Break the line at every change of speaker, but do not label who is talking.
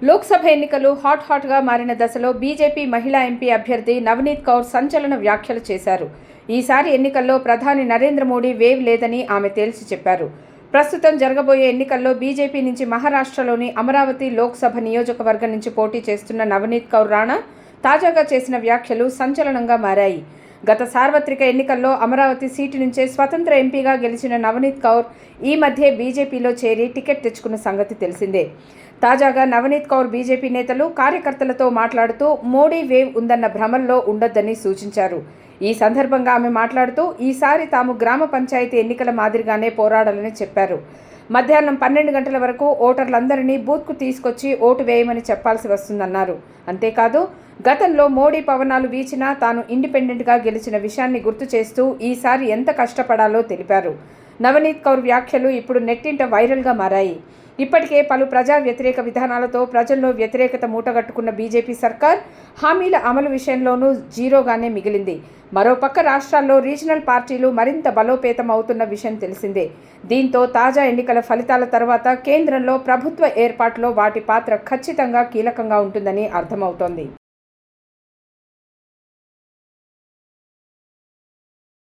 లోక్సభ ఎన్నికలు హాట్గా మారిన దశలో బీజేపీ మహిళా ఎంపీ అభ్యర్థి నవనీత్ కౌర్ సంచలన వ్యాఖ్యలు చేశారు. ఈసారి ఎన్నికల్లో ప్రధాని నరేంద్ర మోడీ వేవ్ లేదని ఆమె తేల్చి చెప్పారు. ప్రస్తుతం జరగబోయే ఎన్నికల్లో బీజేపీ నుంచి మహారాష్ట్రలోని అమరావతి లోక్సభ నియోజకవర్గం నుంచి పోటీ చేస్తున్న నవనీత్ కౌర్ రాణా తాజాగా చేసిన వ్యాఖ్యలు సంచలనంగా మారాయి. గత సార్వత్రిక ఎన్నికల్లో అమరావతి సీటు నుంచే స్వతంత్ర ఎంపీగా గెలిచిన నవనీత్ కౌర్ ఈ మధ్య బీజేపీలో చేరి టికెట్ తెచ్చుకున్న సంగతి తెలిసిందే. తాజాగా నవనీత్ కౌర్ బీజేపీ నేతలు, కార్యకర్తలతో మాట్లాడుతూ మోడీ వేవ్ ఉందన్న భ్రమల్లో ఉండొద్దని సూచించారు. ఈ సందర్భంగా ఆమె మాట్లాడుతూ ఈసారి తాము గ్రామ పంచాయతీ ఎన్నికల మాదిరిగానే పోరాడాలని చెప్పారు. మధ్యాహ్నం 12 గంటల వరకు ఓటర్లందరినీ బూత్కు తీసుకొచ్చి ఓటు వేయమని చెప్పాల్సి వస్తుందన్నారు. అంతేకాదు గతంలో మోడీ పవనాలు వీచినా తాను ఇండిపెండెంట్గా గెలిచిన విషయాన్ని గుర్తు చేస్తూ ఈసారి ఎంత కష్టపడాలో తెలిపారు. నవనీత్ కౌర్ వ్యాఖ్యలు ఇప్పుడు నెట్టింట వైరల్గా మారాయి. ఇప్పటికే పలు ప్రజా వ్యతిరేక విధానాలతో ప్రజల్లో వ్యతిరేకత మూటగట్టుకున్న బీజేపీ సర్కార్ హామీల అమలు విషయంలోనూ జీరోగానే మిగిలింది. మరోపక్క రాష్ట్రాల్లో రీజనల్ పార్టీలు మరింత బలోపేతం అవుతున్న విషయం తెలిసిందే. దీంతో తాజా ఎన్నికల ఫలితాల తర్వాత కేంద్రంలో ప్రభుత్వ ఏర్పాటులో వాటి పాత్ర ఖచ్చితంగా కీలకంగా ఉంటుందని అర్థమవుతోంది.